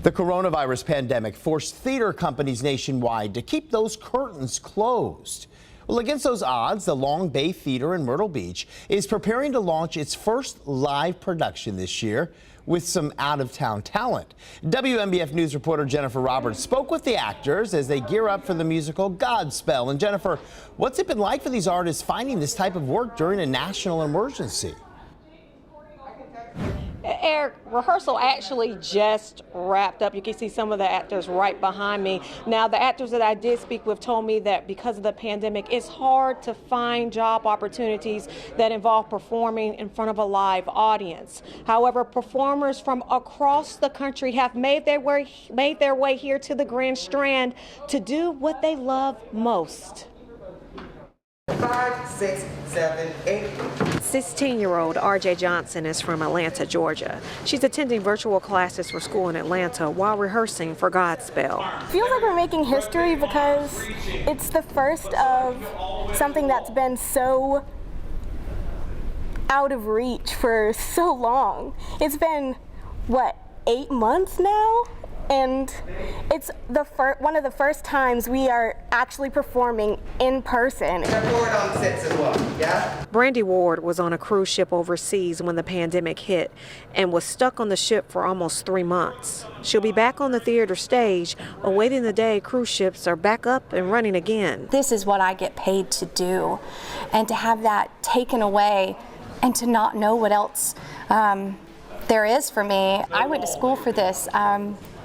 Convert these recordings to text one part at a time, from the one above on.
The coronavirus pandemic forced theater companies nationwide to keep those curtains closed. Well, against those odds, the Long Bay Theater in Myrtle Beach is preparing to launch its first live production this year with some out-of-town talent. WMBF News reporter Jennifer Roberts spoke with the actors as they gear up for the musical Godspell. And Jennifer, what's it been like for these artists finding this type of work during a national emergency? Eric, rehearsal actually just wrapped up. You can see some of the actors right behind me. Now, the actors that I did speak with told me that because of the pandemic, it's hard to find job opportunities that involve performing in front of a live audience. However, performers from across the country have made their way here to the Grand Strand to do what they love most. 5, 6, 7, 8. 16-year-old RJ Johnson is from Atlanta, Georgia. She's attending virtual classes for school in Atlanta while rehearsing for Godspell. Feels like we're making history because it's the first of something that's been so out of reach for so long. It's been, what, 8 months now? And it's one of the first times we are actually performing in person. Ward on sets as well, yeah? Brandy Ward was on a cruise ship overseas when the pandemic hit and was stuck on the ship for almost 3 months. She'll be back on the theater stage, awaiting the day cruise ships are back up and running again. This is what I get paid to do, and to have that taken away and to not know what else there is for me. I went to school for this.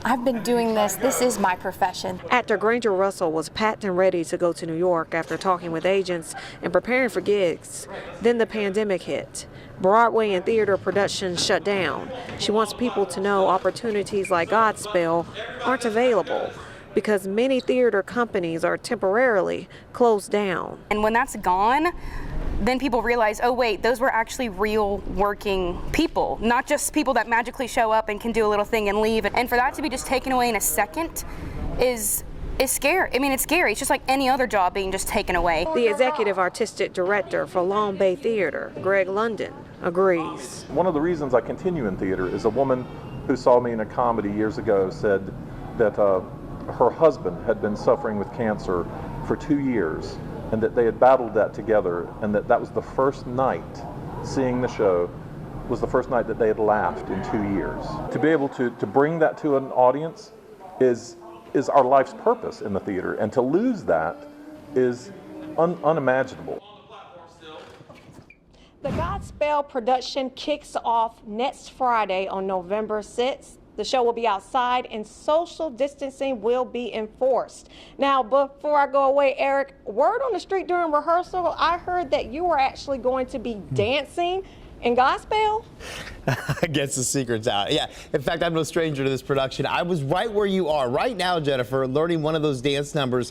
I've been doing this. This is my profession. Actor Granger Russell was packed and ready to go to New York after talking with agents and preparing for gigs. Then the pandemic hit. Broadway and theater productions shut down. She wants people to know opportunities like Godspell aren't available because many theater companies are temporarily closed down. And when that's gone, then people realize, oh wait, those were actually real working people, not just people that magically show up and can do a little thing and leave. And for that to be just taken away in a second is scary. I mean, it's scary. It's just like any other job being just taken away. The executive artistic director for Long Bay Theater, Greg London, agrees. One of the reasons I continue in theater is a woman who saw me in a comedy years ago said that her husband had been suffering with cancer for 2 years, and that they had battled that together, and that was the first night seeing the show was the first night that they had laughed in 2 years. To be able to bring that to an audience is our life's purpose in the theater, and to lose that is unimaginable. The Godspell production kicks off next Friday on November 6th. The show will be outside and social distancing will be enforced. Now, before I go away, Eric, word on the street during rehearsal, I heard that you were actually going to be dancing in Godspell? I guess the secret's out. Yeah, in fact, I'm no stranger to this production. I was right where you are right now, Jennifer, learning one of those dance numbers